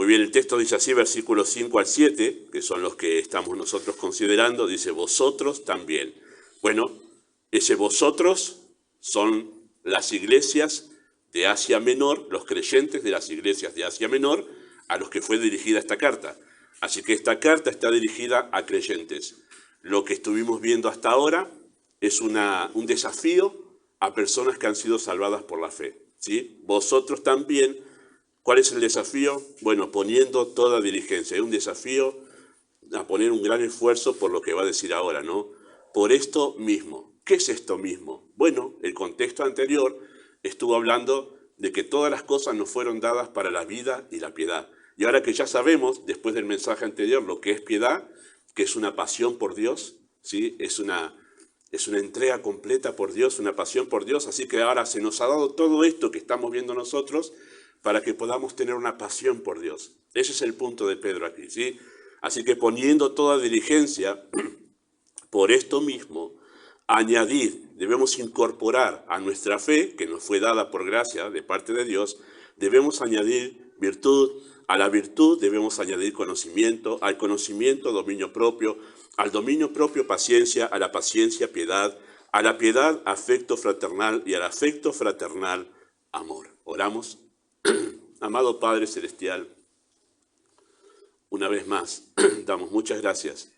Muy bien, el texto dice así, versículos 5 al 7, que son los que estamos nosotros considerando, dice, vosotros también. Bueno, ese vosotros son las iglesias de Asia Menor, los creyentes de las iglesias de Asia Menor, a los que fue dirigida esta carta. Así que esta carta está dirigida a creyentes. Lo que estuvimos viendo hasta ahora es un desafío a personas que han sido salvadas por la fe, ¿sí? Vosotros también. ¿Cuál es el desafío? Bueno, poniendo toda diligencia. Es un desafío a poner un gran esfuerzo por lo que va a decir ahora, ¿no? Por esto mismo. ¿Qué es esto mismo? Bueno, el contexto anterior estuvo hablando de que todas las cosas nos fueron dadas para la vida y la piedad. Y ahora que ya sabemos, después del mensaje anterior, lo que es piedad, que es una pasión por Dios, ¿sí? Es una entrega completa por Dios, una pasión por Dios. Así que ahora se nos ha dado todo esto que estamos viendo nosotros para que podamos tener una pasión por Dios. Ese es el punto de Pedro aquí, ¿sí? Así que poniendo toda diligencia, por esto mismo, añadid, debemos incorporar a nuestra fe, que nos fue dada por gracia de parte de Dios, debemos añadir virtud, a la virtud debemos añadir conocimiento, al conocimiento dominio propio, al dominio propio paciencia, a la paciencia piedad, a la piedad afecto fraternal y al afecto fraternal amor. Oramos. Amado Padre Celestial, una vez más damos muchas gracias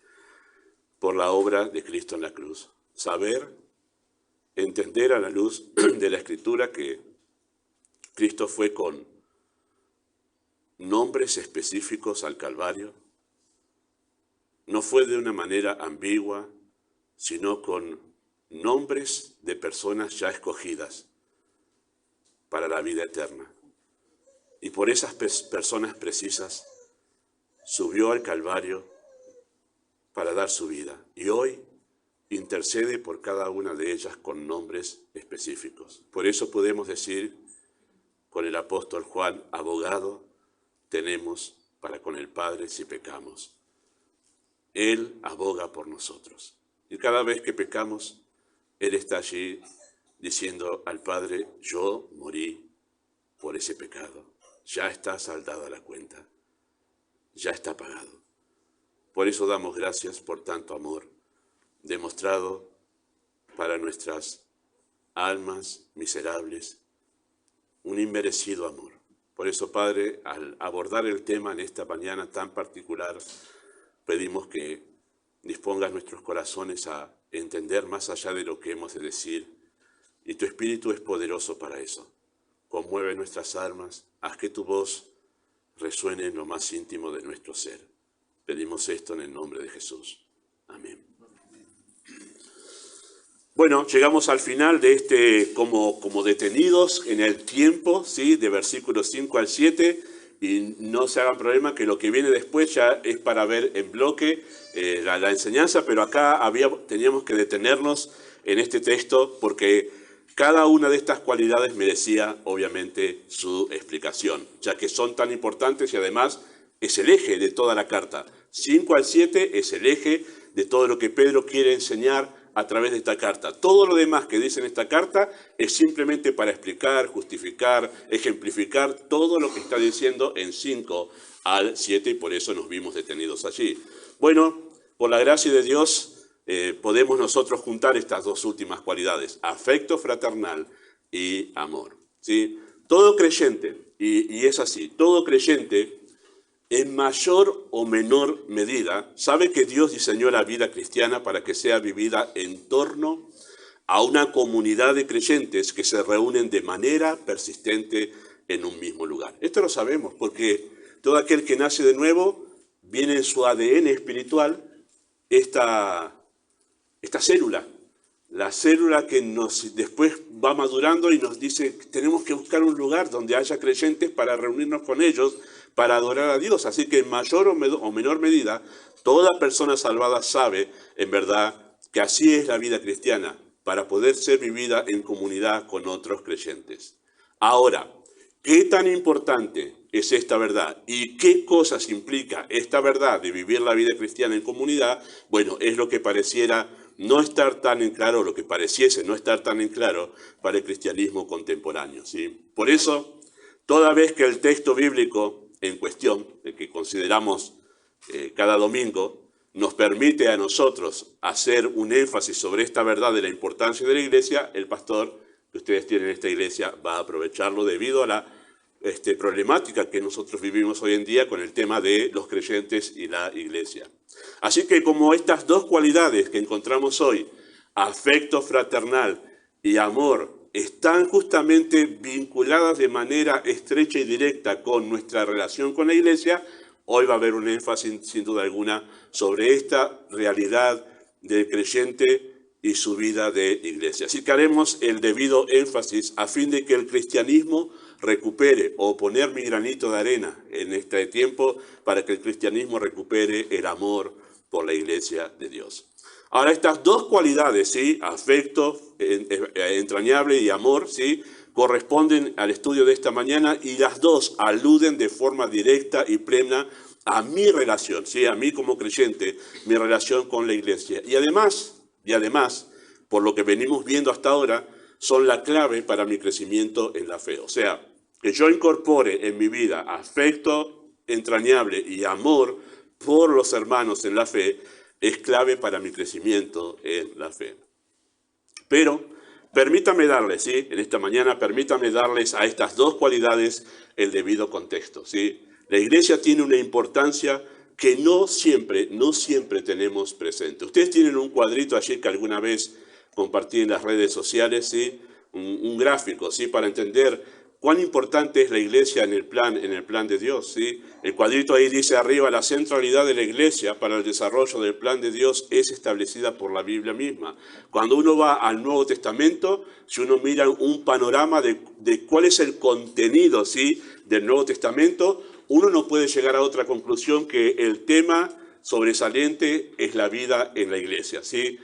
por la obra de Cristo en la cruz. Saber, entender a la luz de la Escritura que Cristo fue con nombres específicos al Calvario. No fue de una manera ambigua, sino con nombres de personas ya escogidas para la vida eterna. Y por esas personas precisas subió al Calvario para dar su vida. Y hoy intercede por cada una de ellas con nombres específicos. Por eso podemos decir con el apóstol Juan, abogado tenemos para con el Padre si pecamos. Él aboga por nosotros. Y cada vez que pecamos, Él está allí diciendo al Padre, yo morí por ese pecado. Ya está saldada la cuenta, ya está pagado. Por eso damos gracias por tanto amor demostrado para nuestras almas miserables, un inmerecido amor. Por eso, Padre, al abordar el tema en esta mañana tan particular, pedimos que dispongas nuestros corazones a entender más allá de lo que hemos de decir, y tu Espíritu es poderoso para eso. Conmueve nuestras almas, haz que tu voz resuene en lo más íntimo de nuestro ser. Pedimos esto en el nombre de Jesús. Amén. Bueno, llegamos al final de este como detenidos en el tiempo, ¿sí? De versículos 5 al 7, y no se hagan problema que lo que viene después ya es para ver en bloque la enseñanza, pero acá teníamos que detenernos en este texto porque cada una de estas cualidades merecía, obviamente, su explicación, ya que son tan importantes y además es el eje de toda la carta. 5 al 7 es el eje de todo lo que Pedro quiere enseñar a través de esta carta. Todo lo demás que dice en esta carta es simplemente para explicar, justificar, ejemplificar todo lo que está diciendo en 5 al 7 y por eso nos vimos detenidos allí. Bueno, por la gracia de Dios podemos nosotros juntar estas dos últimas cualidades, afecto fraternal y amor, ¿sí? Todo creyente, y es así, todo creyente en mayor o menor medida sabe que Dios diseñó la vida cristiana para que sea vivida en torno a una comunidad de creyentes que se reúnen de manera persistente en un mismo lugar. Esto lo sabemos porque todo aquel que nace de nuevo viene en su ADN espiritual esta célula, la célula que después va madurando y nos dice que tenemos que buscar un lugar donde haya creyentes para reunirnos con ellos, para adorar a Dios. Así que en mayor o menor medida, toda persona salvada sabe, en verdad, que así es la vida cristiana, para poder ser vivida en comunidad con otros creyentes. Ahora, ¿qué tan importante es esta verdad? ¿Y qué cosas implica esta verdad de vivir la vida cristiana en comunidad? Bueno, es lo que pareciera no estar tan en claro, lo que pareciese no estar tan en claro para el cristianismo contemporáneo, ¿sí? Por eso, toda vez que el texto bíblico en cuestión, el que consideramos cada domingo, nos permite a nosotros hacer un énfasis sobre esta verdad de la importancia de la iglesia, el pastor que ustedes tienen en esta iglesia va a aprovecharlo debido a la problemática que nosotros vivimos hoy en día con el tema de los creyentes y la iglesia. Así que como estas dos cualidades que encontramos hoy, afecto fraternal y amor, están justamente vinculadas de manera estrecha y directa con nuestra relación con la iglesia, hoy va a haber un énfasis, sin duda alguna, sobre esta realidad del creyente y su vida de iglesia. Así que haremos el debido énfasis a fin de que el cristianismo recupere, o poner mi granito de arena en este tiempo, para que el cristianismo recupere el amor por la iglesia de Dios. Ahora, estas dos cualidades, ¿sí?, afecto entrañable y amor, ¿sí?, corresponden al estudio de esta mañana, y las dos aluden de forma directa y plena a mi relación, ¿sí?, a mí como creyente, mi relación con la iglesia. Y además, por lo que venimos viendo hasta ahora, son la clave para mi crecimiento en la fe. O sea, que yo incorpore en mi vida afecto entrañable y amor por los hermanos en la fe es clave para mi crecimiento en la fe. Pero permítame darles, ¿sí?, en esta mañana, permítame darles a estas dos cualidades el debido contexto, ¿sí? La iglesia tiene una importancia que no siempre tenemos presente. Ustedes tienen un cuadrito allí que alguna vez compartí en las redes sociales, ¿sí?, un gráfico, ¿sí?, para entender cuán importante es la iglesia en el plan de Dios, ¿sí? El cuadrito ahí dice arriba: la centralidad de la iglesia para el desarrollo del plan de Dios es establecida por la Biblia misma. Cuando uno va al Nuevo Testamento, si uno mira un panorama de cuál es el contenido, ¿sí?, del Nuevo Testamento, uno no puede llegar a otra conclusión que el tema sobresaliente es la vida en la iglesia, ¿sí?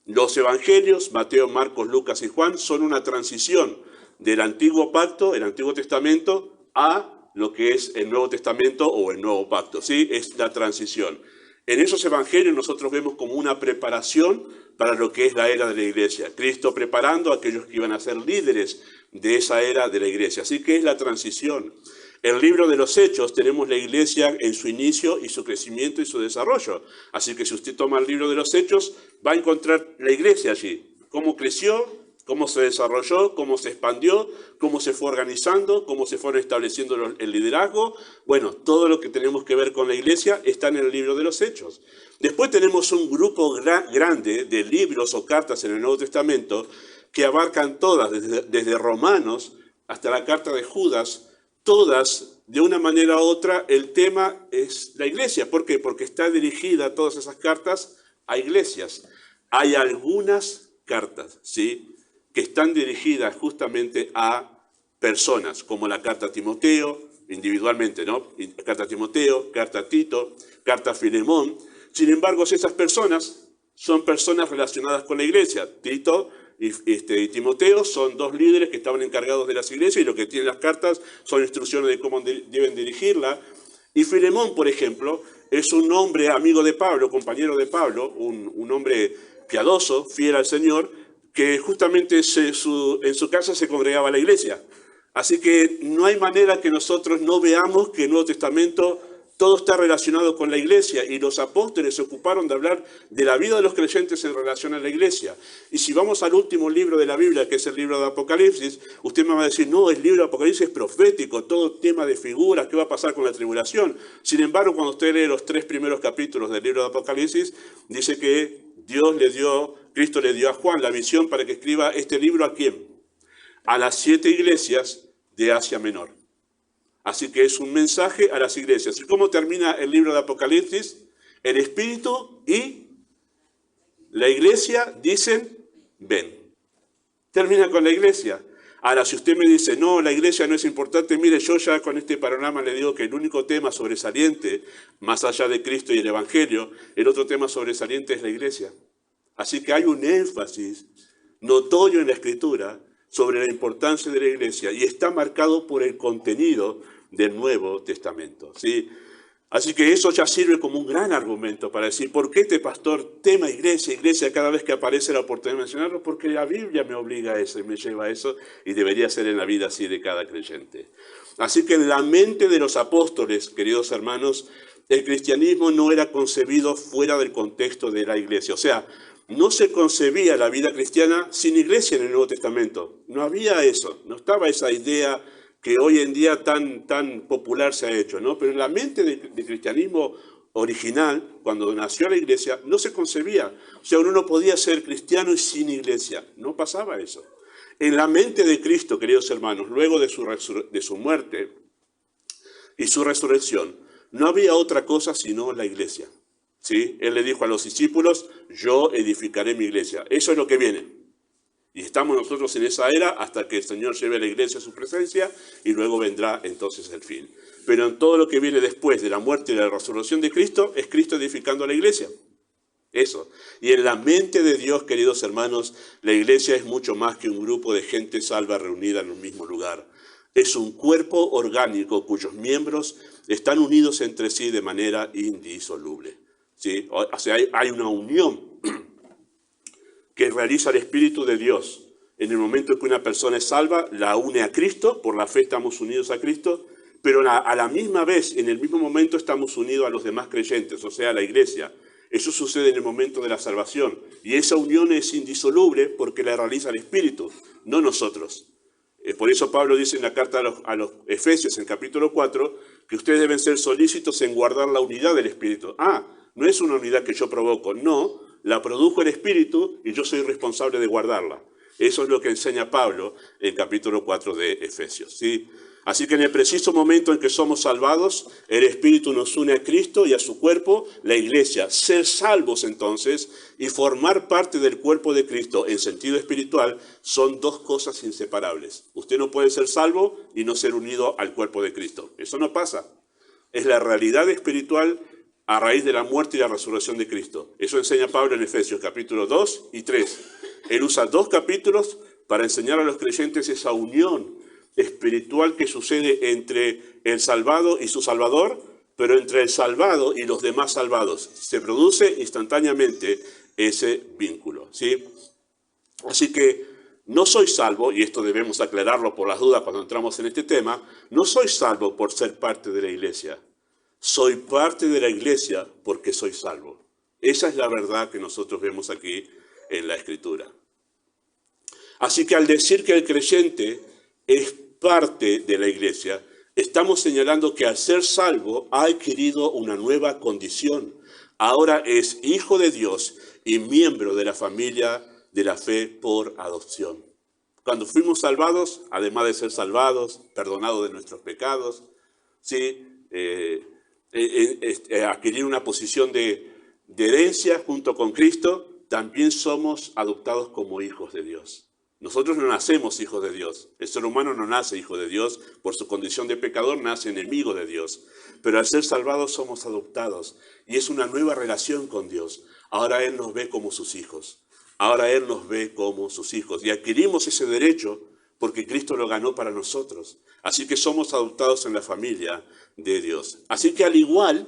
Los evangelios, Mateo, Marcos, Lucas y Juan, son una transición del antiguo pacto, el Antiguo Testamento, a lo que es el Nuevo Testamento o el Nuevo Pacto, ¿sí? Es la transición. En esos evangelios nosotros vemos como una preparación para lo que es la era de la iglesia. Cristo preparando a aquellos que iban a ser líderes de esa era de la iglesia. Así que es la transición. El libro de los Hechos, tenemos la iglesia en su inicio y su crecimiento y su desarrollo. Así que si usted toma el libro de los Hechos, va a encontrar la iglesia allí. Cómo creció, cómo se desarrolló, cómo se expandió, cómo se fue organizando, cómo se fueron estableciendo el liderazgo. Bueno, todo lo que tenemos que ver con la iglesia está en el libro de los Hechos. Después tenemos un grupo grande de libros o cartas en el Nuevo Testamento que abarcan todas, desde Romanos hasta la carta de Judas, todas, de una manera u otra, el tema es la iglesia. ¿Por qué? Porque está dirigida todas esas cartas a iglesias. Hay algunas cartas, ¿sí?, que están dirigidas justamente a personas, como la carta a Timoteo, individualmente, ¿no? Carta a Timoteo, carta a Tito, carta a Filemón. Sin embargo, esas personas son personas relacionadas con la iglesia. Tito y Timoteo son dos líderes que estaban encargados de las iglesias, y lo que tienen las cartas son instrucciones de cómo deben dirigirla. Y Filemón, por ejemplo, es un hombre amigo de Pablo, compañero de Pablo, un hombre piadoso, fiel al Señor, que justamente en su casa se congregaba la iglesia. Así que no hay manera que nosotros no veamos que el Nuevo Testamento todo está relacionado con la iglesia, y los apóstoles se ocuparon de hablar de la vida de los creyentes en relación a la iglesia. Y si vamos al último libro de la Biblia, que es el libro de Apocalipsis, usted me va a decir: no, el libro de Apocalipsis es profético, todo tema de figuras, ¿qué va a pasar con la tribulación? Sin embargo, cuando usted lee los 3 primeros capítulos del libro de Apocalipsis, dice que Cristo le dio a Juan la visión para que escriba este libro. ¿A quién? A las 7 iglesias de Asia Menor. Así que es un mensaje a las iglesias. ¿Y cómo termina el libro de Apocalipsis? El Espíritu y la iglesia dicen: ven. Termina con la iglesia. Ahora, si usted me dice: no, la iglesia no es importante, mire, yo ya con este panorama le digo que el único tema sobresaliente, más allá de Cristo y el Evangelio, el otro tema sobresaliente es la iglesia. Así que hay un énfasis notorio en la Escritura sobre la importancia de la iglesia, y está marcado por el contenido del Nuevo Testamento, ¿sí? Así que eso ya sirve como un gran argumento para decir, ¿por qué este pastor tema iglesia, iglesia cada vez que aparece la oportunidad de mencionarlo? Porque la Biblia me obliga a eso y me lleva a eso, y debería ser en la vida así de cada creyente. Así que en la mente de los apóstoles, queridos hermanos, el cristianismo no era concebido fuera del contexto de la iglesia. O sea, no se concebía la vida cristiana sin iglesia en el Nuevo Testamento. No había eso, no estaba esa idea que hoy en día tan popular se ha hecho, ¿no? Pero en la mente del cristianismo original, cuando nació la iglesia, no se concebía. O sea, uno no podía ser cristiano y sin iglesia. No pasaba eso. En la mente de Cristo, queridos hermanos, luego de su muerte y su resurrección, no había otra cosa sino la iglesia. ¿Sí? Él le dijo a los discípulos, yo edificaré mi iglesia. Eso es lo que viene. Y estamos nosotros en esa era hasta que el Señor lleve a la iglesia a su presencia y luego vendrá entonces el fin. Pero en todo lo que viene después de la muerte y de la resurrección de Cristo, es Cristo edificando a la iglesia. Eso. Y en la mente de Dios, queridos hermanos, la iglesia es mucho más que un grupo de gente salva reunida en un mismo lugar. Es un cuerpo orgánico cuyos miembros están unidos entre sí de manera indisoluble. ¿Sí? O sea, hay una unión que realiza el Espíritu de Dios. En el momento en que una persona es salva, la une a Cristo, por la fe estamos unidos a Cristo, pero a la misma vez, en el mismo momento, estamos unidos a los demás creyentes, o sea, a la iglesia. Eso sucede en el momento de la salvación. Y esa unión es indisoluble porque la realiza el Espíritu, no nosotros. Por eso Pablo dice en la carta a los Efesios, en capítulo 4, que ustedes deben ser solícitos en guardar la unidad del Espíritu. No es una unidad que yo provoco, no. La produjo el Espíritu y yo soy responsable de guardarla. Eso es lo que enseña Pablo en capítulo 4 de Efesios, ¿sí? Así que en el preciso momento en que somos salvados, el Espíritu nos une a Cristo y a su cuerpo, la iglesia. Ser salvos entonces y formar parte del cuerpo de Cristo en sentido espiritual son dos cosas inseparables. Usted no puede ser salvo y no ser unido al cuerpo de Cristo. Eso no pasa. Es la realidad espiritual a raíz de la muerte y la resurrección de Cristo. Eso enseña Pablo en Efesios capítulo 2 y 3. Él usa 2 capítulos para enseñar a los creyentes esa unión espiritual que sucede entre el salvado y su salvador, pero entre el salvado y los demás salvados. Se produce instantáneamente ese vínculo, ¿sí? Así que no soy salvo, y esto debemos aclararlo por las dudas cuando entramos en este tema, no soy salvo por ser parte de la iglesia. Soy parte de la iglesia porque soy salvo. Esa es la verdad que nosotros vemos aquí en la Escritura. Así que al decir que el creyente es parte de la iglesia, estamos señalando que al ser salvo ha adquirido una nueva condición. Ahora es hijo de Dios y miembro de la familia de la fe por adopción. Cuando fuimos salvados, además de ser salvados, perdonados de nuestros pecados, ¿sí? Adquirir una posición de herencia junto con Cristo, también somos adoptados como hijos de Dios. Nosotros no nacemos hijos de Dios. El ser humano no nace hijo de Dios. Por su condición de pecador nace enemigo de Dios. Pero al ser salvados somos adoptados. Y es una nueva relación con Dios. Ahora Él nos ve como sus hijos. Ahora Él nos ve como sus hijos. Y adquirimos ese derecho porque Cristo lo ganó para nosotros. Así que somos adoptados en la familia de Dios. Así que al igual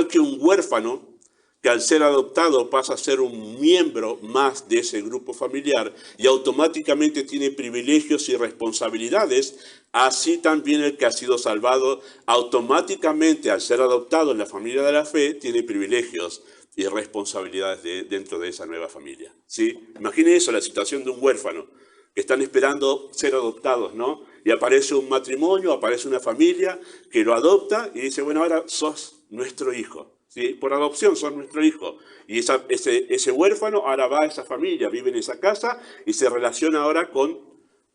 que un huérfano, que al ser adoptado pasa a ser un miembro más de ese grupo familiar y automáticamente tiene privilegios y responsabilidades, así también el que ha sido salvado automáticamente al ser adoptado en la familia de la fe tiene privilegios y responsabilidades dentro de esa nueva familia, ¿sí? Imagine eso, la situación de un huérfano que están esperando ser adoptados, ¿no? Y aparece un matrimonio, aparece una familia que lo adopta y dice, bueno, ahora sos nuestro hijo. ¿Sí? Por adopción son nuestro hijo. Y ese huérfano ahora va a esa familia, vive en esa casa y se relaciona ahora con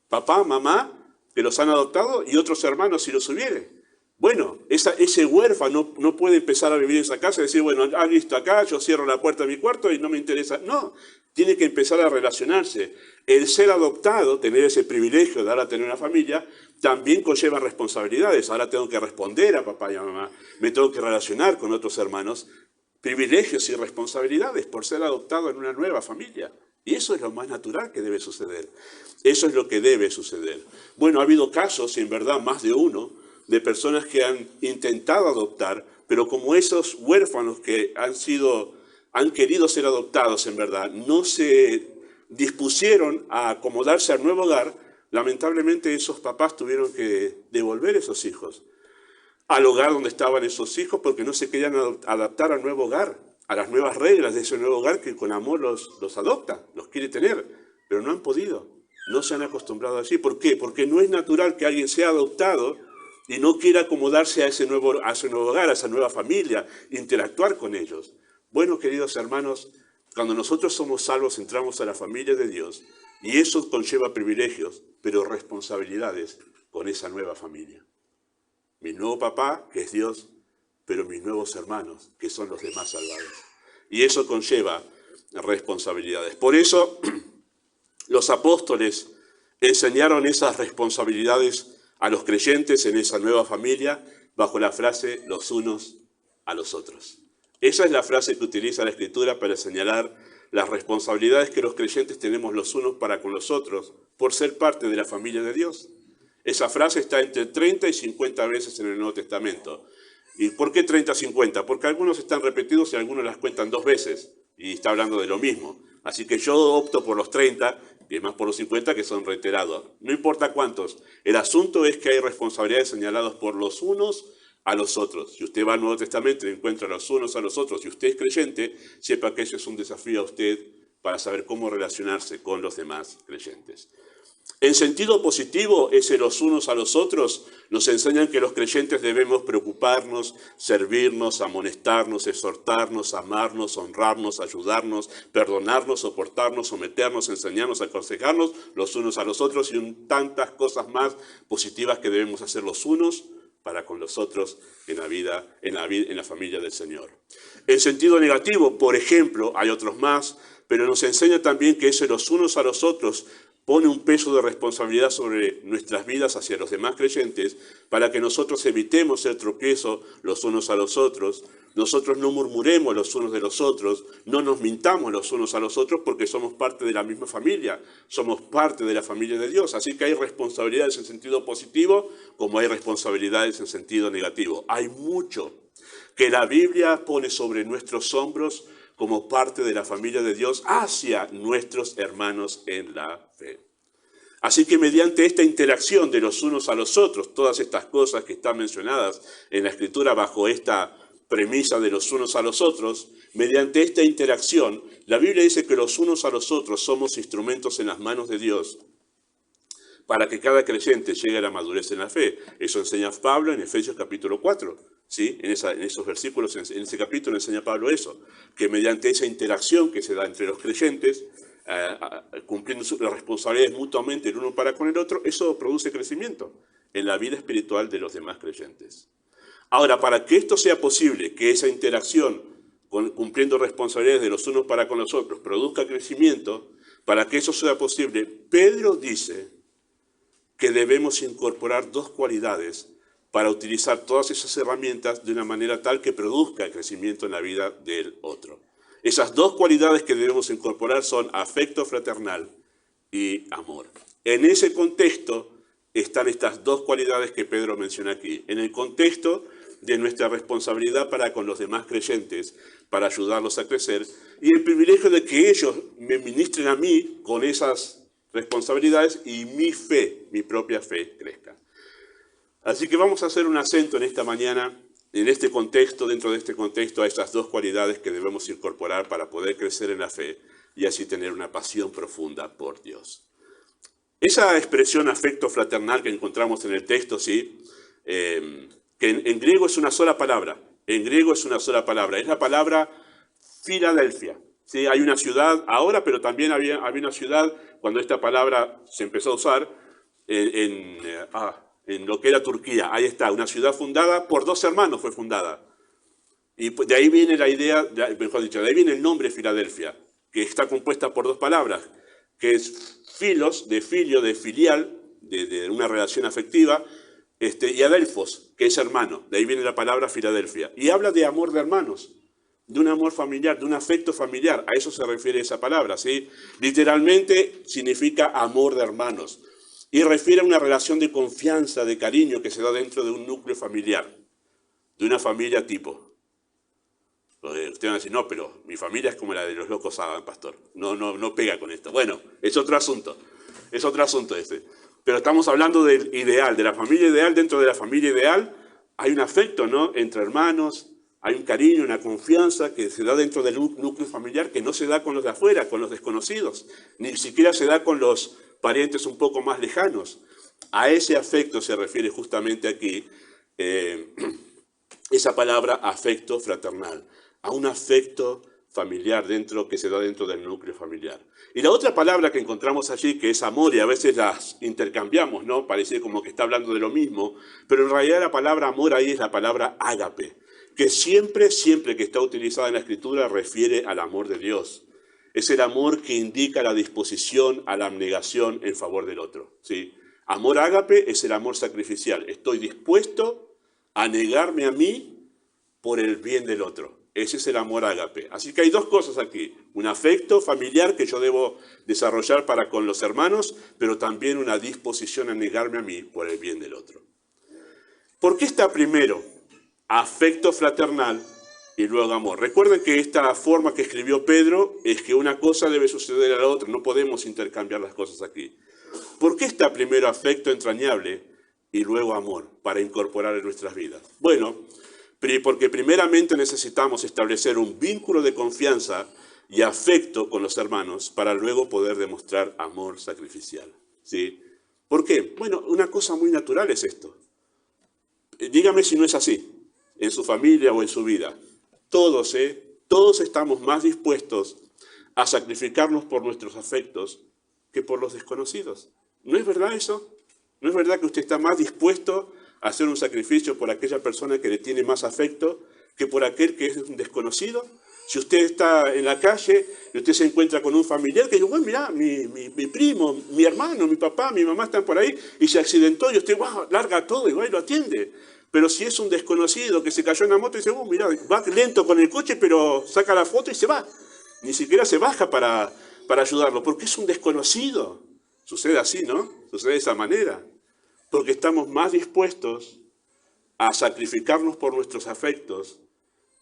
papá, mamá, que los han adoptado y otros hermanos si los hubiere. Bueno, ese huérfano no puede empezar a vivir en esa casa y decir, bueno, listo, acá yo cierro la puerta de mi cuarto y no me interesa. No, tiene que empezar a relacionarse. El ser adoptado, tener ese privilegio de ahora tener una familia, también conlleva responsabilidades. Ahora tengo que responder a papá y a mamá, me tengo que relacionar con otros hermanos. Privilegios y responsabilidades por ser adoptado en una nueva familia. Y eso es lo más natural que debe suceder. Eso es lo que debe suceder. Bueno, ha habido casos, en verdad más de uno, de personas que han intentado adoptar, pero como esos huérfanos que han querido ser adoptados en verdad, no se dispusieron a acomodarse al nuevo hogar, lamentablemente esos papás tuvieron que devolver esos hijos al hogar donde estaban esos hijos porque no se querían adaptar al nuevo hogar, a las nuevas reglas de ese nuevo hogar que con amor los adopta, los quiere tener, pero no han podido, no se han acostumbrado así. ¿Por qué? Porque no es natural que alguien sea adoptado y no quiera acomodarse a ese nuevo hogar, a esa nueva familia, interactuar con ellos. Bueno, queridos hermanos, cuando nosotros somos salvos entramos a la familia de Dios y eso conlleva privilegios, pero responsabilidades con esa nueva familia. Mi nuevo papá, que es Dios, pero mis nuevos hermanos, que son los demás salvados. Y eso conlleva responsabilidades. Por eso los apóstoles enseñaron esas responsabilidades a los creyentes en esa nueva familia bajo la frase los unos a los otros. Esa es la frase que utiliza la Escritura para señalar las responsabilidades que los creyentes tenemos los unos para con los otros por ser parte de la familia de Dios. Esa frase está entre 30 y 50 veces en el Nuevo Testamento. ¿Y por qué 30 y 50? Porque algunos están repetidos y algunos las cuentan 2 veces y está hablando de lo mismo. Así que yo opto por los 30 y más por los 50 que son reiterados. No importa cuántos. El asunto es que hay responsabilidades señaladas por los unos a los otros. Si usted va al Nuevo Testamento y encuentra los unos a los otros y usted es creyente, sepa que eso es un desafío a usted para saber cómo relacionarse con los demás creyentes. En sentido positivo, ese los unos a los otros nos enseñan que los creyentes debemos preocuparnos, servirnos, amonestarnos, exhortarnos, amarnos, honrarnos, ayudarnos, perdonarnos, soportarnos, someternos, enseñarnos, aconsejarnos los unos a los otros y tantas cosas más positivas que debemos hacer los unos para con los otros en la familia del Señor. En sentido negativo, por ejemplo, hay otros más, pero nos enseña también que ese los unos a los otros pone un peso de responsabilidad sobre nuestras vidas hacia los demás creyentes para que nosotros evitemos el tropiezo los unos a los otros, nosotros no murmuremos los unos de los otros, no nos mintamos los unos a los otros porque somos parte de la misma familia, somos parte de la familia de Dios. Así que hay responsabilidades en sentido positivo como hay responsabilidades en sentido negativo. Hay mucho que la Biblia pone sobre nuestros hombros como parte de la familia de Dios hacia nuestros hermanos en la fe. Así que mediante esta interacción de los unos a los otros, todas estas cosas que están mencionadas en la Escritura bajo esta premisa de los unos a los otros, mediante esta interacción, la Biblia dice que los unos a los otros somos instrumentos en las manos de Dios para que cada creyente llegue a la madurez en la fe. Eso enseña Pablo en Efesios capítulo 4. ¿Sí? En esos versículos, en ese capítulo enseña Pablo eso, que mediante esa interacción que se da entre los creyentes, cumpliendo las responsabilidades mutuamente el uno para con el otro, eso produce crecimiento en la vida espiritual de los demás creyentes. Ahora, para que esto sea posible, que esa interacción, cumpliendo responsabilidades de los unos para con los otros, produzca crecimiento, para que eso sea posible, Pedro dice que debemos incorporar 2 cualidades para utilizar todas esas herramientas de una manera tal que produzca el crecimiento en la vida del otro. Esas 2 cualidades que debemos incorporar son afecto fraternal y amor. En ese contexto están estas 2 cualidades que Pedro menciona aquí. En el contexto de nuestra responsabilidad para con los demás creyentes, para ayudarlos a crecer, y el privilegio de que ellos me ministren a mí con esas responsabilidades y mi fe, mi propia fe, crezca. Así que vamos a hacer un acento en esta mañana, en este contexto, dentro de este contexto, a estas 2 cualidades que debemos incorporar para poder crecer en la fe y así tener una pasión profunda por Dios. Esa expresión afecto fraternal que encontramos en el texto, ¿sí? Que en griego es una sola palabra. En griego es una sola palabra. Es la palabra Filadelfia. ¿Sí? Hay una ciudad ahora, pero también había una ciudad cuando esta palabra se empezó a usar en lo que era Turquía. Ahí está, una ciudad fundada por 2 hermanos fue fundada. Y de ahí viene la idea, mejor dicho, de ahí viene el nombre Filadelfia, que está compuesta por 2 palabras, que es filos, de filio, de filial, de una relación afectiva, y adelfos, que es hermano. De ahí viene la palabra Filadelfia. Y habla de amor de hermanos, de un amor familiar, de un afecto familiar. A eso se refiere esa palabra, ¿sí? Literalmente significa amor de hermanos. y refiere a una relación de confianza, de cariño que se da dentro de un núcleo familiar, de una familia tipo. Ustedes van a decir, no, pero mi familia es como la de los locos Adams, pastor. No pega con esto. Bueno, es otro asunto. Es otro asunto ese. Pero estamos hablando del ideal, de la familia ideal. Dentro de la familia ideal hay un afecto, ¿no? Entre hermanos, hay un cariño, una confianza que se da dentro del núcleo familiar que no se da con los de afuera, con los desconocidos. Ni siquiera se da con los parientes un poco más lejanos. A ese afecto se refiere justamente aquí esa palabra afecto fraternal. A un afecto familiar que se da dentro del núcleo familiar. Y la otra palabra que encontramos allí, que es amor, y a veces las intercambiamos, ¿no? Parece como que está hablando de lo mismo, pero en realidad la palabra amor ahí es la palabra ágape, que siempre que está utilizada en la Escritura refiere al amor de Dios. Es el amor que indica la disposición a la abnegación en favor del otro, ¿sí? Amor ágape es el amor sacrificial. Estoy dispuesto a negarme a mí por el bien del otro. Ese es el amor ágape. Así que hay dos cosas aquí. Un afecto familiar que yo debo desarrollar para con los hermanos, pero también una disposición a negarme a mí por el bien del otro. ¿Por qué está primero afecto fraternal y luego amor? Recuerden que esta forma que escribió Pedro es que una cosa debe suceder a la otra. No podemos intercambiar las cosas aquí. ¿Por qué está primero afecto entrañable y luego amor para incorporar en nuestras vidas? Bueno, porque primeramente necesitamos establecer un vínculo de confianza y afecto con los hermanos para luego poder demostrar amor sacrificial, ¿sí? ¿Por qué? Bueno, una cosa muy natural es esto. Dígame si no es así, en su familia o en su vida. Todos estamos más dispuestos a sacrificarnos por nuestros afectos que por los desconocidos. ¿No es verdad eso? ¿No es verdad que usted está más dispuesto a hacer un sacrificio por aquella persona que le tiene más afecto que por aquel que es un desconocido? Si usted está en la calle y usted se encuentra con un familiar que dice, bueno, mirá, mi primo, mi hermano, mi papá, mi mamá están por ahí y se accidentó y usted larga todo y va y lo atiende. Pero si es un desconocido que se cayó en la moto y dice, mirá, va lento con el coche pero saca la foto y se va. Ni siquiera se baja para ayudarlo porque es un desconocido. Sucede así, ¿no? Sucede de esa manera. Porque estamos más dispuestos a sacrificarnos por nuestros afectos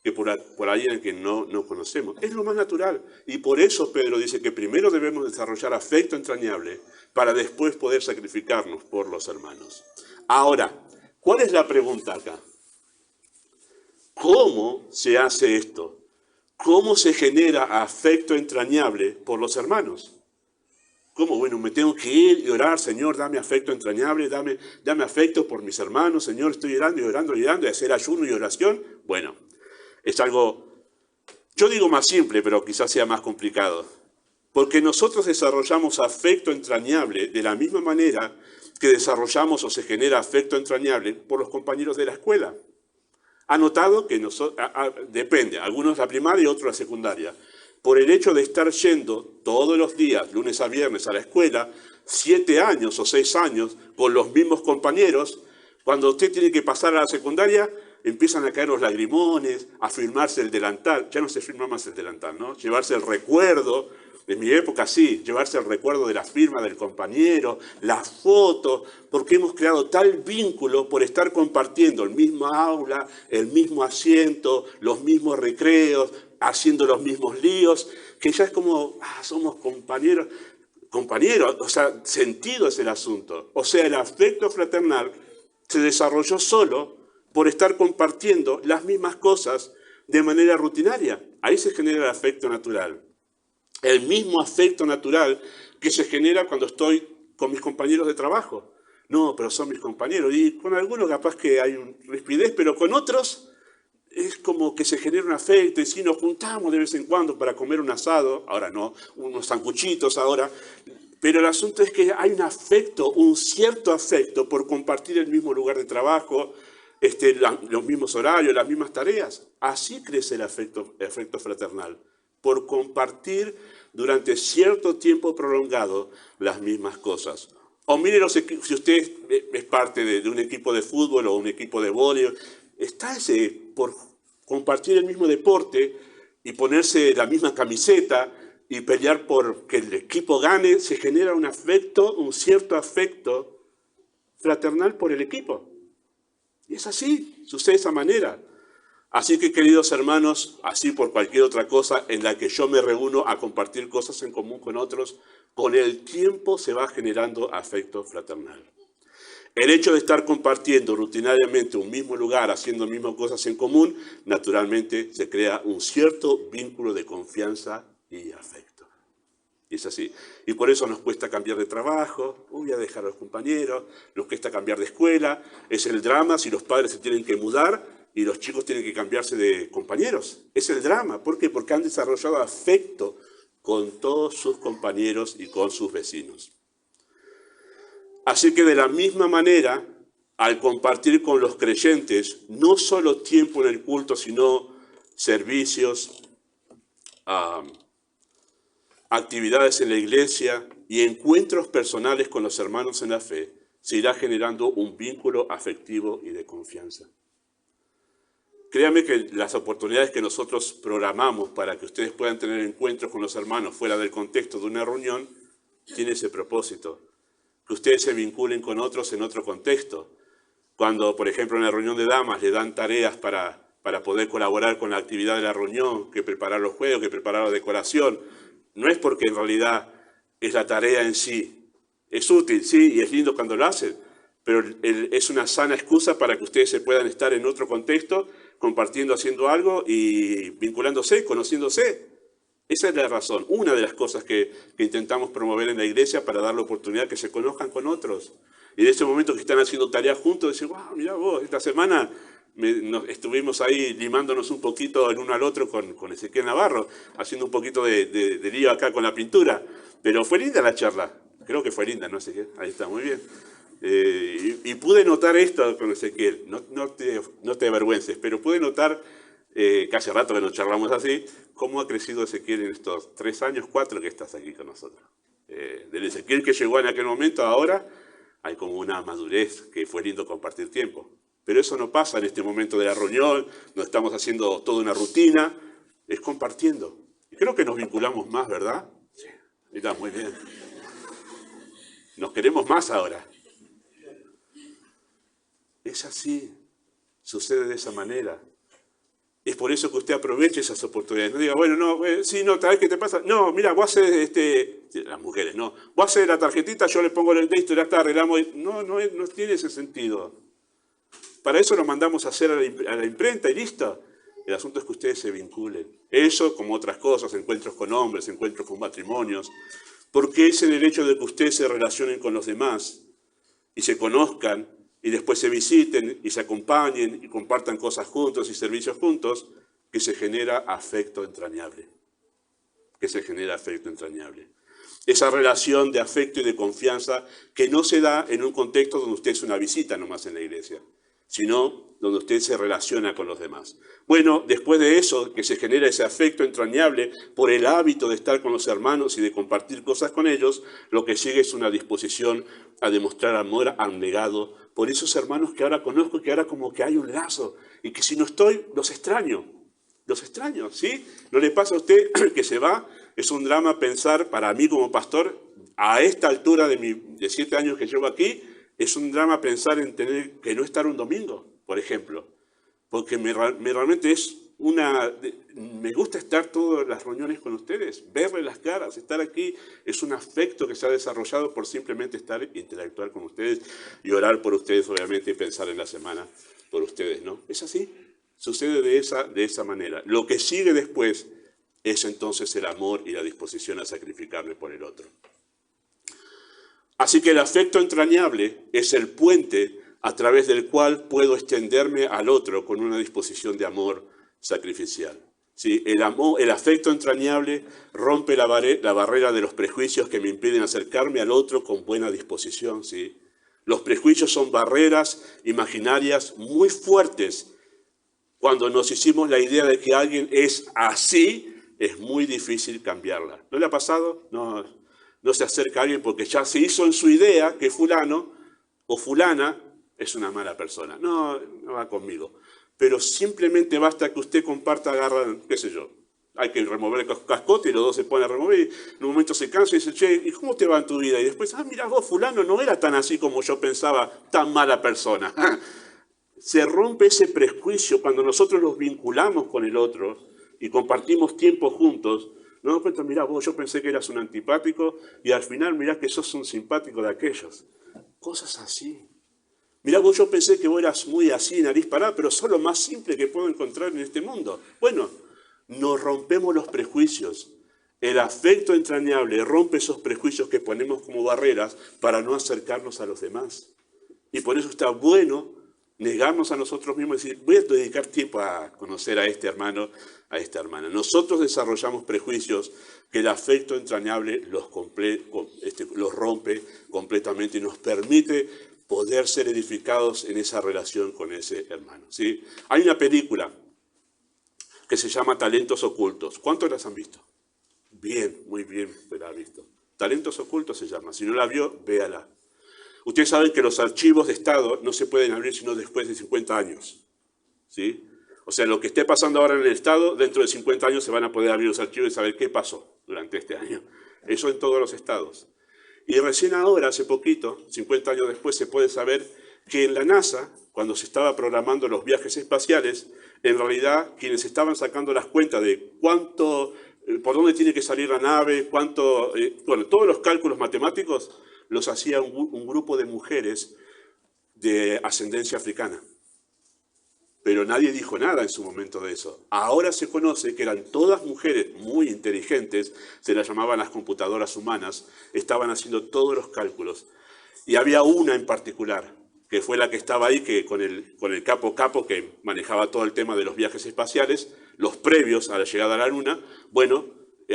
que por alguien que no conocemos. Es lo más natural. Y por eso Pedro dice que primero debemos desarrollar afecto entrañable para después poder sacrificarnos por los hermanos. Ahora, ¿cuál es la pregunta acá? ¿Cómo se hace esto? ¿Cómo se genera afecto entrañable por los hermanos? ¿Cómo? Bueno, me tengo que ir y orar, Señor, dame afecto entrañable, dame afecto por mis hermanos, Señor, estoy orando y orando y orando, y hacer ayuno y oración. Bueno, es algo, yo digo más simple, pero quizás sea más complicado. Porque nosotros desarrollamos afecto entrañable de la misma manera que desarrollamos o se genera afecto entrañable por los compañeros de la escuela. Ha notado que depende, algunos la primaria y otros la secundaria. Por el hecho de estar yendo todos los días, lunes a viernes, a la escuela, 7 años o 6 años, con los mismos compañeros, cuando usted tiene que pasar a la secundaria, empiezan a caer los lagrimones, a firmarse el delantal. Ya no se firma más el delantal, ¿no? Llevarse el recuerdo, en mi época sí, llevarse el recuerdo de la firma del compañero, las fotos, porque hemos creado tal vínculo por estar compartiendo el mismo aula, el mismo asiento, los mismos recreos, haciendo los mismos líos, que ya es como, somos compañeros, o sea, sentido es el asunto. O sea, el afecto fraternal se desarrolló solo por estar compartiendo las mismas cosas de manera rutinaria. Ahí se genera el afecto natural. El mismo afecto natural que se genera cuando estoy con mis compañeros de trabajo. No, pero son mis compañeros. Y con algunos capaz que hay un rispidez, pero con otros es como que se genera un afecto y si nos juntamos de vez en cuando para comer un asado, ahora no, unos sanguchitos ahora, pero el asunto es que hay un afecto, un cierto afecto por compartir el mismo lugar de trabajo, los mismos horarios, las mismas tareas. Así crece el afecto fraternal, por compartir durante cierto tiempo prolongado las mismas cosas. O mire, si usted es parte de un equipo de fútbol o un equipo de vóley, está por compartir el mismo deporte y ponerse la misma camiseta, y pelear por que el equipo gane, se genera un afecto, un cierto afecto fraternal por el equipo. Y es así, sucede de esa manera. Así que, queridos hermanos, así por cualquier otra cosa en la que yo me reúno a compartir cosas en común con otros, con el tiempo se va generando afecto fraternal. El hecho de estar compartiendo rutinariamente un mismo lugar, haciendo mismas cosas en común, naturalmente se crea un cierto vínculo de confianza y afecto. Y es así. Y por eso nos cuesta cambiar de trabajo, voy a dejar a los compañeros, nos cuesta cambiar de escuela, es el drama si los padres se tienen que mudar y los chicos tienen que cambiarse de compañeros. Es el drama. ¿Por qué? Porque han desarrollado afecto con todos sus compañeros y con sus vecinos. Así que de la misma manera, al compartir con los creyentes, no solo tiempo en el culto, sino servicios, actividades en la iglesia y encuentros personales con los hermanos en la fe, se irá generando un vínculo afectivo y de confianza. Créanme que las oportunidades que nosotros programamos para que ustedes puedan tener encuentros con los hermanos fuera del contexto de una reunión, tiene ese propósito. Que ustedes se vinculen con otros en otro contexto. Cuando, por ejemplo, en la reunión de damas le dan tareas para poder colaborar con la actividad de la reunión, que preparar los juegos, que preparar la decoración, no es porque en realidad es la tarea en sí. Es útil, sí, y es lindo cuando lo hacen, pero es una sana excusa para que ustedes se puedan estar en otro contexto, compartiendo, haciendo algo y vinculándose, conociéndose. Esa es la razón, una de las cosas que intentamos promover en la iglesia para dar la oportunidad que se conozcan con otros. Y en ese momento que están haciendo tareas juntos, dicen, wow, mirá vos, esta semana estuvimos ahí limándonos un poquito el uno al otro con Ezequiel Navarro, haciendo un poquito de lío acá con la pintura. Pero fue linda la charla, creo que fue linda, ¿no, Ezequiel? Ahí está, muy bien. Y pude notar esto con Ezequiel, no te avergüences, pero pude notar, que hace rato que nos charlamos así, cómo ha crecido Ezequiel en estos 3 años, 4 que estás aquí con nosotros. Del Ezequiel que llegó en aquel momento, ahora hay como una madurez que fue lindo compartir tiempo. Pero eso no pasa en este momento de la reunión, no estamos haciendo toda una rutina, es compartiendo. Y creo que nos vinculamos más, ¿verdad? Sí, está muy bien. Nos queremos más ahora. Es así, sucede de esa manera. Es por eso que usted aproveche esas oportunidades. No diga, bueno, no, sí, no, ¿sabes qué te pasa? No, mira, vos haces, las mujeres, no. Vos haces la tarjetita, yo le pongo el texto y ya está, arreglamos. No tiene ese sentido. Para eso lo mandamos a hacer a la imprenta y listo. El asunto es que ustedes se vinculen. Eso, como otras cosas, encuentros con hombres, encuentros con matrimonios. Porque es en el hecho de que ustedes se relacionen con los demás y se conozcan, y después se visiten y se acompañen y compartan cosas juntos y servicios juntos, que se genera afecto entrañable. Esa relación de afecto y de confianza que no se da en un contexto donde usted es una visita nomás en la iglesia, sino donde usted se relaciona con los demás. Bueno, después de eso, que se genera ese afecto entrañable por el hábito de estar con los hermanos y de compartir cosas con ellos, lo que sigue es una disposición a demostrar amor abnegado por esos hermanos que ahora conozco, que ahora como que hay un lazo, y que si no estoy, los extraño, ¿sí? ¿No le pasa a usted que se va? Es un drama pensar, para mí como pastor, a esta altura de 7 años que llevo aquí, es un drama pensar en tener que no estar un domingo, por ejemplo, porque realmente es me gusta estar todas las reuniones con ustedes, verles las caras, estar aquí, es un afecto que se ha desarrollado por simplemente estar e interactuar con ustedes y orar por ustedes, obviamente, y pensar en la semana por ustedes, ¿no? Es así, sucede de esa manera. Lo que sigue después es entonces el amor y la disposición a sacrificarme por el otro. Así que el afecto entrañable es el puente a través del cual puedo extenderme al otro con una disposición de amor sacrificial. ¿Sí? El afecto entrañable rompe la barrera de los prejuicios que me impiden acercarme al otro con buena disposición. ¿Sí? Los prejuicios son barreras imaginarias muy fuertes. Cuando nos hicimos la idea de que alguien es así, es muy difícil cambiarla. ¿No le ha pasado? No se acerca a alguien porque ya se hizo en su idea que fulano o fulana es una mala persona. No va conmigo. Pero simplemente basta que usted comparta, agarra, qué sé yo, hay que remover el cascote y los dos se ponen a remover. Y en un momento se cansa y dice, che, ¿y cómo te va en tu vida? Y después, mira vos, fulano no era tan así como yo pensaba, tan mala persona. Se rompe ese prejuicio cuando nosotros nos vinculamos con el otro y compartimos tiempo juntos. Nos damos cuenta, mirá vos, yo pensé que eras un antipático y al final mirá que sos un simpático de aquellos. Cosas así. Mirá vos, yo pensé que vos eras muy así, nariz parada, pero sos lo más simple que puedo encontrar en este mundo. Bueno, nos rompemos los prejuicios. El afecto entrañable rompe esos prejuicios que ponemos como barreras para no acercarnos a los demás. Y por eso está bueno negarnos a nosotros mismos y decir, voy a dedicar tiempo a conocer a este hermano, a esta hermana. Nosotros desarrollamos prejuicios que el afecto entrañable los rompe completamente y nos permite poder ser edificados en esa relación con ese hermano, ¿sí? Hay una película que se llama Talentos Ocultos. ¿Cuántos las han visto? Bien, muy bien, la ha visto. Talentos Ocultos se llama. Si no la vio, véala. Ustedes saben que los archivos de Estado no se pueden abrir sino después de 50 años. ¿Sí? O sea, lo que esté pasando ahora en el Estado, dentro de 50 años se van a poder abrir los archivos y saber qué pasó durante este año. Eso en todos los estados. Y recién ahora, hace poquito, 50 años después, se puede saber que en la NASA, cuando se estaba programando los viajes espaciales, en realidad quienes estaban sacando las cuentas de cuánto, por dónde tiene que salir la nave, cuánto, bueno, todos los cálculos matemáticos los hacía un grupo de mujeres de ascendencia africana. Pero nadie dijo nada en su momento de eso. Ahora se conoce que eran todas mujeres muy inteligentes, se las llamaban las computadoras humanas, estaban haciendo todos los cálculos. Y había una en particular, que fue la que estaba ahí, que con el capo que manejaba todo el tema de los viajes espaciales, los previos a la llegada a la Luna. Bueno,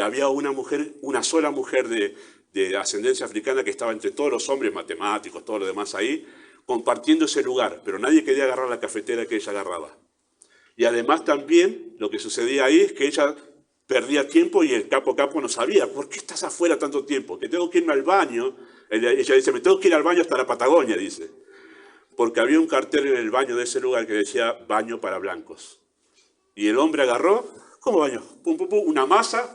había una mujer, una sola mujer de ascendencia africana que estaba entre todos los hombres matemáticos, todo lo demás ahí, compartiendo ese lugar, pero nadie quería agarrar la cafetera que ella agarraba. Y además también lo que sucedía ahí es que ella perdía tiempo y el capo no sabía, ¿por qué estás afuera tanto tiempo? Que tengo que irme al baño. Ella dice, me tengo que ir al baño hasta la Patagonia, dice. Porque había un cartel en el baño de ese lugar que decía, baño para blancos. Y el hombre agarró, ¿cómo baño? Pum, pum, pum, una masa,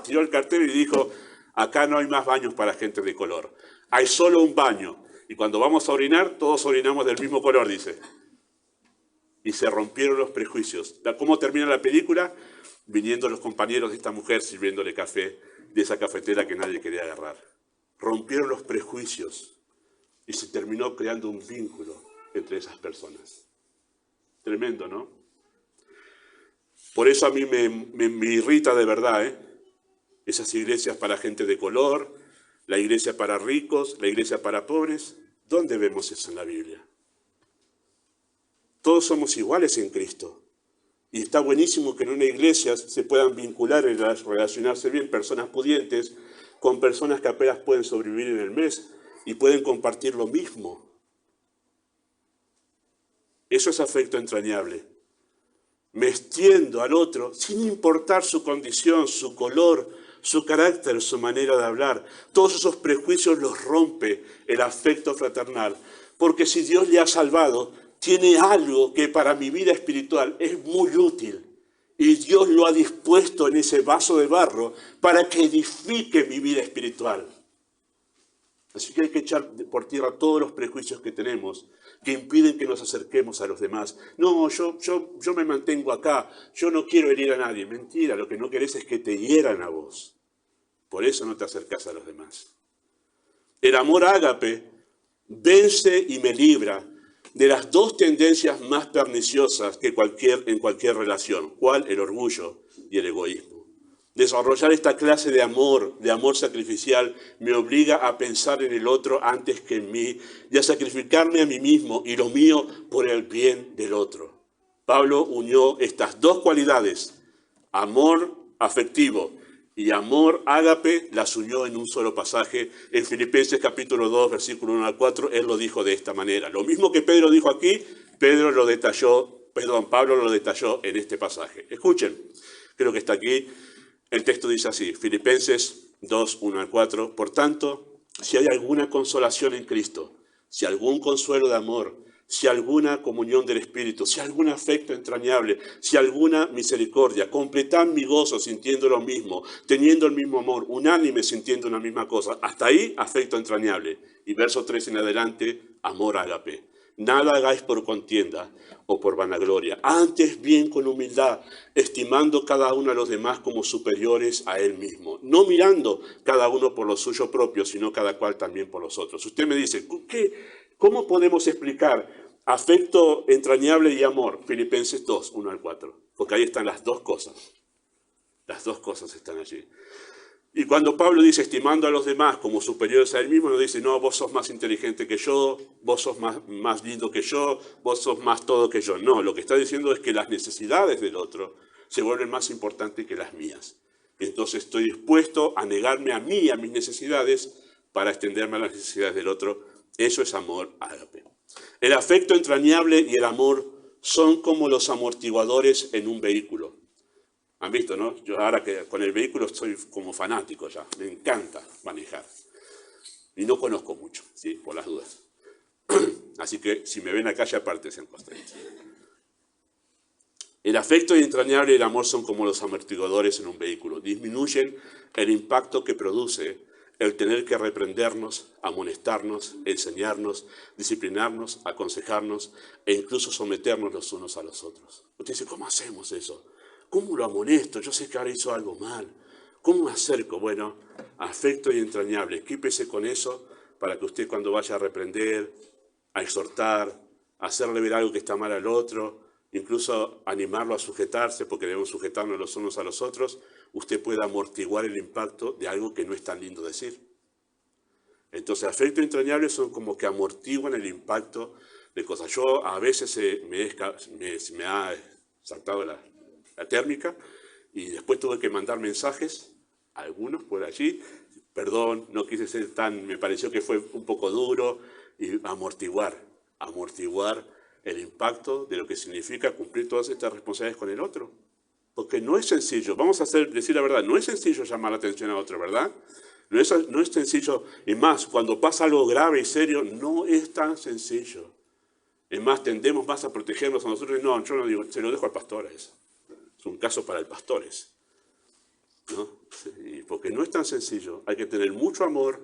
tiró el cartel y dijo, acá no hay más baños para gente de color. Hay solo un baño. Y cuando vamos a orinar, todos orinamos del mismo color, dice. Y se rompieron los prejuicios. ¿Cómo termina la película? Viniendo los compañeros de esta mujer sirviéndole café de esa cafetera que nadie quería agarrar. Rompieron los prejuicios y se terminó creando un vínculo entre esas personas. Tremendo, ¿no? Por eso a mí me irrita de verdad, esas iglesias para gente de color, la iglesia para ricos, la iglesia para pobres. ¿Dónde vemos eso en la Biblia? Todos somos iguales en Cristo. Y está buenísimo que en una iglesia se puedan vincular y relacionarse bien personas pudientes con personas que apenas pueden sobrevivir en el mes y pueden compartir lo mismo. Eso es afecto entrañable. Me extiendo al otro sin importar su condición, su color, su carácter, su manera de hablar. Todos esos prejuicios los rompe el afecto fraternal. Porque si Dios le ha salvado, tiene algo que para mi vida espiritual es muy útil. Y Dios lo ha dispuesto en ese vaso de barro para que edifique mi vida espiritual. Así que hay que echar por tierra todos los prejuicios que tenemos, que impiden que nos acerquemos a los demás. No, yo me mantengo acá, yo no quiero herir a nadie. Mentira, lo que no querés es que te hieran a vos. Por eso no te acercás a los demás. El amor ágape vence y me libra de las dos tendencias más perniciosas que en cualquier relación. ¿Cuál? El orgullo y el egoísmo. Desarrollar esta clase de amor sacrificial, me obliga a pensar en el otro antes que en mí y a sacrificarme a mí mismo y lo mío por el bien del otro. Pablo unió estas dos cualidades, amor afectivo y amor ágape, las unió en un solo pasaje. En Filipenses capítulo 2, versículo 1 al 4, él lo dijo de esta manera. Lo mismo que Pedro dijo aquí, Pablo lo detalló en este pasaje. Escuchen, creo que está aquí. El texto dice así, Filipenses 2, 1 al 4. Por tanto, si hay alguna consolación en Cristo, si algún consuelo de amor, si alguna comunión del Espíritu, si algún afecto entrañable, si alguna misericordia, completad mi gozo sintiendo lo mismo, teniendo el mismo amor, unánime sintiendo una misma cosa. Hasta ahí, afecto entrañable. Y verso 3 en adelante, amor ágape. Nada hagáis por contienda o por vanagloria, antes bien con humildad, estimando cada uno a los demás como superiores a él mismo, no mirando cada uno por lo suyo propio, sino cada cual también por los otros. Usted me dice, ¿cómo podemos explicar afecto entrañable y amor? Filipenses 2, 1 al 4, porque ahí están las dos cosas. Las dos cosas están allí. Y cuando Pablo dice estimando a los demás como superiores a él mismo, no dice, no, vos sos más inteligente que yo, vos sos más lindo que yo, vos sos más todo que yo. No, lo que está diciendo es que las necesidades del otro se vuelven más importantes que las mías. Entonces estoy dispuesto a negarme a mí, a mis necesidades, para extenderme a las necesidades del otro. Eso es amor ágape. El afecto entrañable y el amor son como los amortiguadores en un vehículo. ¿Han visto, no? Yo ahora que con el vehículo estoy como fanático ya. Me encanta manejar. Y no conozco mucho, ¿sí? Por las dudas. Así que si me ven a calle, apártense en costeños. El afecto entrañable y el amor son como los amortiguadores en un vehículo. Disminuyen el impacto que produce el tener que reprendernos, amonestarnos, enseñarnos, disciplinarnos, aconsejarnos e incluso someternos los unos a los otros. Usted dice, ¿cómo hacemos eso? ¿Cómo lo amonesto? Yo sé que ahora hizo algo mal. ¿Cómo me acerco? Bueno, afecto y entrañable. Equípese con eso para que usted cuando vaya a reprender, a exhortar, a hacerle ver algo que está mal al otro, incluso animarlo a sujetarse, porque debemos sujetarnos los unos a los otros, usted pueda amortiguar el impacto de algo que no es tan lindo decir. Entonces, afecto y entrañable son como que amortiguan el impacto de cosas. Yo a veces me ha saltado la térmica, y después tuve que mandar mensajes, algunos por allí, perdón, no quise ser me pareció que fue un poco duro, y amortiguar el impacto de lo que significa cumplir todas estas responsabilidades con el otro. Porque no es sencillo, vamos a decir la verdad, no es sencillo llamar la atención a otro, ¿verdad? No es sencillo, y más, cuando pasa algo grave y serio, no es tan sencillo. Es más, tendemos más a protegernos a nosotros, no, yo no digo, se lo dejo al pastor a eso. Es un caso para el pastores, ¿no? Porque no es tan sencillo. Hay que tener mucho amor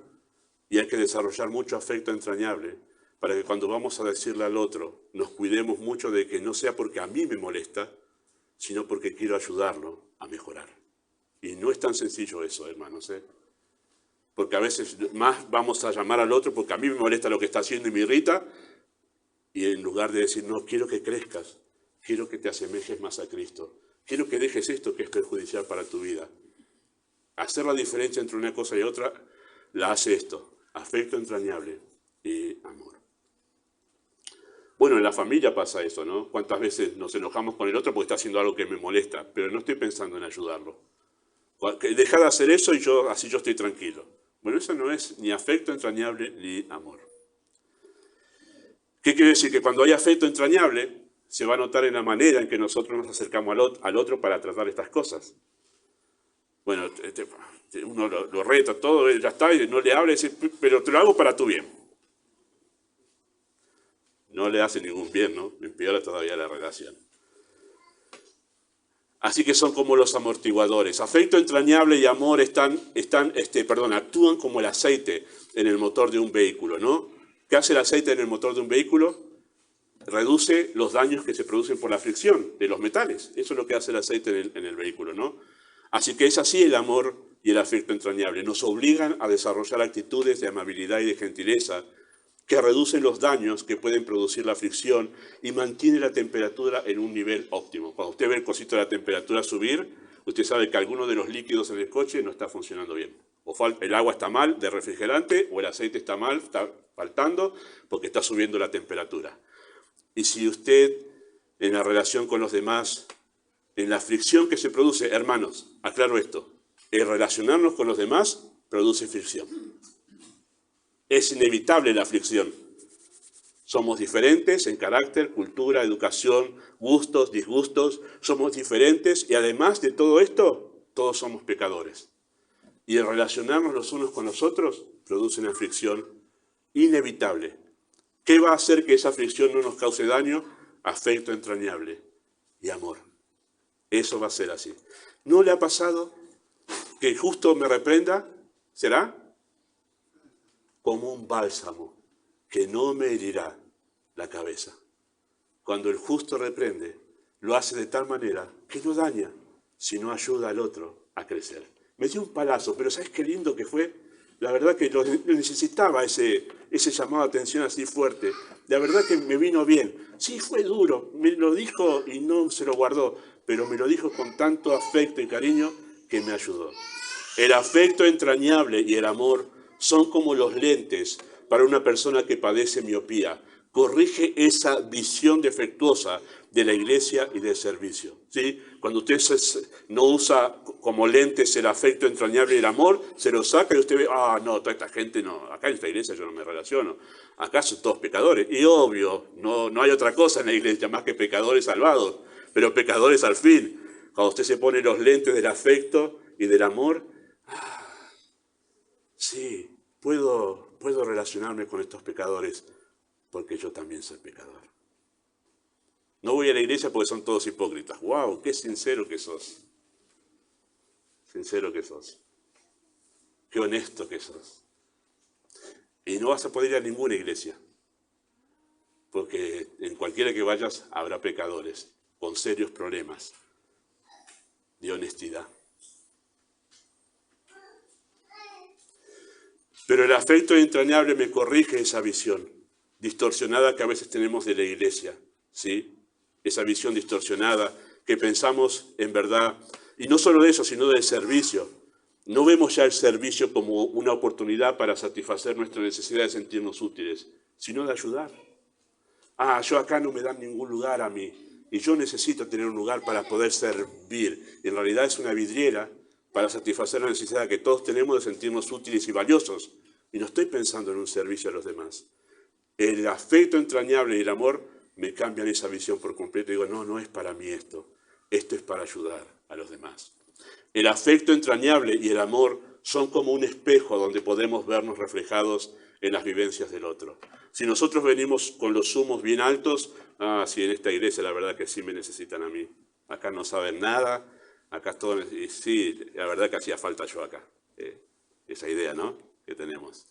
y hay que desarrollar mucho afecto entrañable para que cuando vamos a decirle al otro, nos cuidemos mucho de que no sea porque a mí me molesta, sino porque quiero ayudarlo a mejorar. Y no es tan sencillo eso, hermanos, ¿eh? Porque a veces más vamos a llamar al otro porque a mí me molesta lo que está haciendo y me irrita, y en lugar de decir, no, quiero que crezcas, quiero que te asemejes más a Cristo. Quiero que dejes esto que es perjudicial para tu vida. Hacer la diferencia entre una cosa y otra la hace esto, afecto entrañable y amor. Bueno, en la familia pasa eso, ¿no? ¿Cuántas veces nos enojamos con el otro porque está haciendo algo que me molesta? Pero no estoy pensando en ayudarlo. Deja de hacer eso y así yo estoy tranquilo. Bueno, eso no es ni afecto entrañable ni amor. ¿Qué quiere decir? Que cuando hay afecto entrañable, se va a notar en la manera en que nosotros nos acercamos al otro para tratar estas cosas. Bueno, uno lo reta todo, ya está, y no le habla y dice, pero te lo hago para tu bien. No le hace ningún bien, ¿no? Empeora todavía la relación. Así que son como los amortiguadores. Afecto entrañable y amor actúan como el aceite en el motor de un vehículo, ¿no? ¿Qué hace el aceite en el motor de un vehículo? Reduce los daños que se producen por la fricción de los metales. Eso es lo que hace el aceite en el vehículo, ¿no? Así que es así el amor y el afecto entrañable. Nos obligan a desarrollar actitudes de amabilidad y de gentileza que reducen los daños que pueden producir la fricción y mantiene la temperatura en un nivel óptimo. Cuando usted ve el cosito de la temperatura subir, usted sabe que alguno de los líquidos en el coche no está funcionando bien. O el agua está mal de refrigerante, o el aceite está mal, está faltando, porque está subiendo la temperatura. Y si usted, en la relación con los demás, en la fricción que se produce, hermanos, aclaro esto, el relacionarnos con los demás produce fricción. Es inevitable la fricción. Somos diferentes en carácter, cultura, educación, gustos, disgustos, somos diferentes y además de todo esto, todos somos pecadores. Y el relacionarnos los unos con los otros produce una fricción inevitable. ¿Qué va a hacer que esa aflicción no nos cause daño? Afecto entrañable y amor. Eso va a ser así. ¿No le ha pasado que justo me reprenda? ¿Será? Como un bálsamo que no me herirá la cabeza. Cuando el justo reprende, lo hace de tal manera que no daña, sino ayuda al otro a crecer. Me dio un palazo, pero ¿sabes qué lindo que fue? La verdad que lo necesitaba ese llamado de atención así fuerte. La verdad que me vino bien. Sí, fue duro, me lo dijo y no se lo guardó, pero me lo dijo con tanto afecto y cariño que me ayudó. El afecto entrañable y el amor son como los lentes para una persona que padece miopía. Corrige esa visión defectuosa de la iglesia y del servicio, ¿sí? Cuando usted no usa como lentes el afecto entrañable y el amor, se lo saca y usted ve, no, toda esta gente no, acá en esta iglesia yo no me relaciono, acá son todos pecadores. Y obvio, no hay otra cosa en la iglesia más que pecadores salvados, pero pecadores al fin. Cuando usted se pone los lentes del afecto y del amor, sí, puedo relacionarme con estos pecadores porque yo también soy pecador. No voy a la iglesia porque son todos hipócritas. ¡Wow! ¡Qué sincero que sos! Sincero que sos. ¡Qué honesto que sos! Y no vas a poder ir a ninguna iglesia, porque en cualquiera que vayas habrá pecadores con serios problemas de honestidad. Pero el afecto entrañable me corrige esa visión distorsionada que a veces tenemos de la iglesia, ¿sí? Esa visión distorsionada que pensamos en verdad, y no solo de eso, sino del servicio. No vemos ya el servicio como una oportunidad para satisfacer nuestra necesidad de sentirnos útiles, sino de ayudar. Yo acá no me dan ningún lugar a mí, y yo necesito tener un lugar para poder servir. Y en realidad es una vidriera para satisfacer la necesidad que todos tenemos de sentirnos útiles y valiosos. Y no estoy pensando en un servicio a los demás. El afecto entrañable y el amor me cambian esa visión por completo y digo, no es para mí esto es para ayudar a los demás. El afecto entrañable y el amor son como un espejo donde podemos vernos reflejados en las vivencias del otro. Si nosotros venimos con los humos bien altos, sí, en esta iglesia la verdad que sí me necesitan a mí. Acá no saben nada, acá todo, y sí, la verdad que hacía falta yo acá. Esa idea, ¿no?, que tenemos.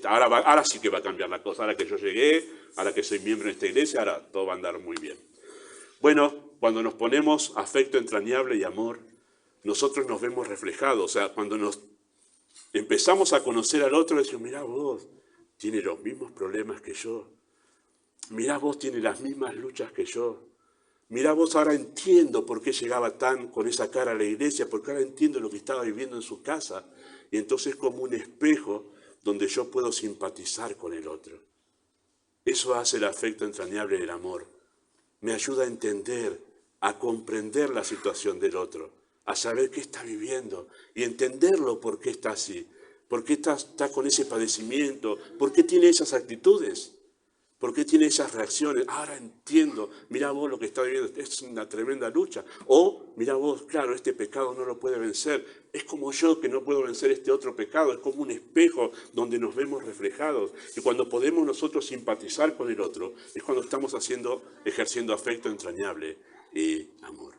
Ahora sí que va a cambiar la cosa. Ahora que yo llegué, ahora que soy miembro de esta iglesia, ahora todo va a andar muy bien. Bueno, cuando nos ponemos afecto entrañable y amor, nosotros nos vemos reflejados. O sea, cuando nos empezamos a conocer al otro, decimos, mirá vos, tiene los mismos problemas que yo. Mirá vos, tiene las mismas luchas que yo. Mirá vos, ahora entiendo por qué llegaba tan con esa cara a la iglesia, porque ahora entiendo lo que estaba viviendo en su casa. Y entonces es como un espejo donde yo puedo simpatizar con el otro. Eso hace el afecto entrañable y el amor. Me ayuda a entender, a comprender la situación del otro, a saber qué está viviendo y entenderlo por qué está así, por qué está con ese padecimiento, por qué tiene esas actitudes, por qué tiene esas reacciones. Ahora entiendo, mirá vos lo que está viviendo, es una tremenda lucha. O, mirá vos, claro, este pecado no lo puede vencer. Es como yo que no puedo vencer este otro pecado, es como un espejo donde nos vemos reflejados. Y cuando podemos nosotros simpatizar con el otro, es cuando estamos ejerciendo afecto entrañable y amor.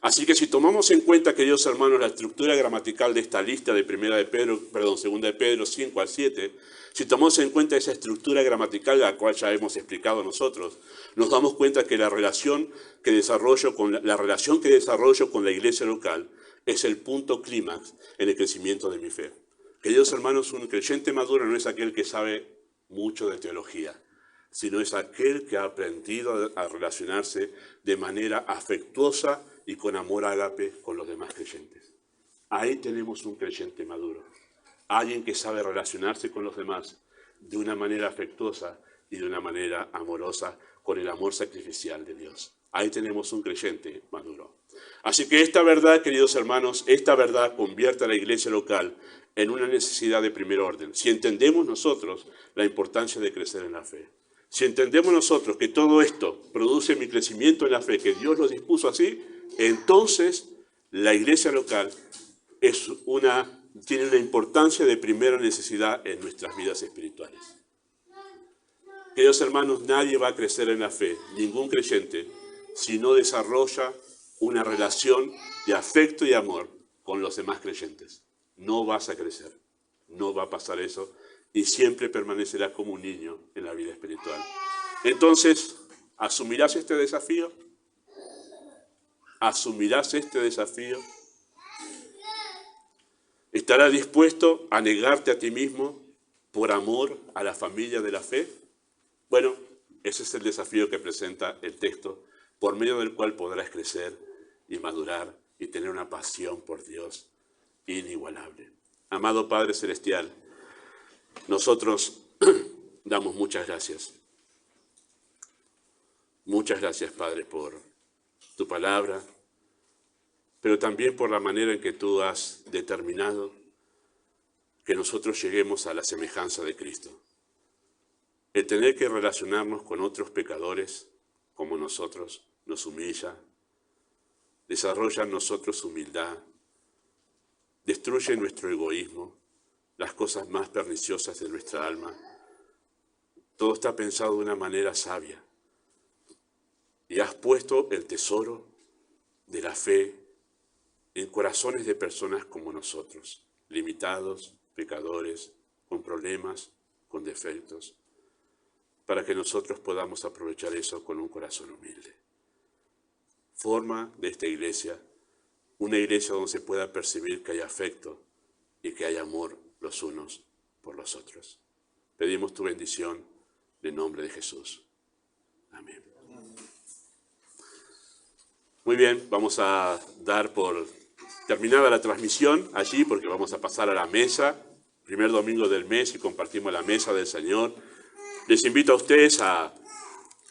Así que si tomamos en cuenta, queridos hermanos, la estructura gramatical de esta lista de 2 de Pedro 5 al 7, si tomamos en cuenta esa estructura gramatical, la cual ya hemos explicado nosotros, nos damos cuenta que la relación que desarrollo con la iglesia local es el punto clímax en el crecimiento de mi fe. Queridos hermanos, un creyente maduro no es aquel que sabe mucho de teología, sino es aquel que ha aprendido a relacionarse de manera afectuosa y con amor ágape con los demás creyentes. Ahí tenemos un creyente maduro, alguien que sabe relacionarse con los demás de una manera afectuosa y de una manera amorosa con el amor sacrificial de Dios. Ahí tenemos un creyente maduro. Así que esta verdad, queridos hermanos, esta verdad convierte a la iglesia local en una necesidad de primer orden. Si entendemos nosotros la importancia de crecer en la fe, si entendemos nosotros que todo esto produce mi crecimiento en la fe, que Dios lo dispuso así, entonces la iglesia local tiene una importancia de primera necesidad en nuestras vidas espirituales. Queridos hermanos, nadie va a crecer en la fe, ningún creyente, si no desarrolla una relación de afecto y amor con los demás creyentes. No vas a crecer, no va a pasar eso y siempre permanecerás como un niño en la vida espiritual. Entonces, ¿asumirás este desafío? ¿Asumirás este desafío? ¿Estarás dispuesto a negarte a ti mismo por amor a la familia de la fe? Bueno, ese es el desafío que presenta el texto, por medio del cual podrás crecer y madurar y tener una pasión por Dios inigualable. Amado Padre Celestial, nosotros damos muchas gracias. Muchas gracias, Padre, por tu palabra, pero también por la manera en que tú has determinado que nosotros lleguemos a la semejanza de Cristo. El tener que relacionarnos con otros pecadores como nosotros nos humilla, desarrolla en nosotros humildad, destruye nuestro egoísmo, las cosas más perniciosas de nuestra alma. Todo está pensado de una manera sabia. Y has puesto el tesoro de la fe en corazones de personas como nosotros, limitados, pecadores, con problemas, con defectos, para que nosotros podamos aprovechar eso con un corazón humilde. Forma de esta iglesia una iglesia donde se pueda percibir que hay afecto y que hay amor los unos por los otros. Pedimos tu bendición en nombre de Jesús. Amén. Muy bien, vamos a dar por terminada la transmisión allí porque vamos a pasar a la mesa, primer domingo del mes y compartimos la mesa del Señor. Les invito a ustedes a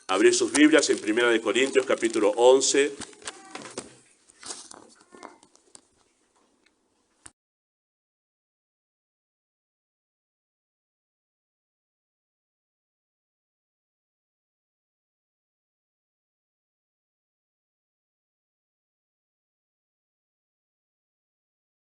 abrir sus Biblias en 1 Corintios capítulo 11.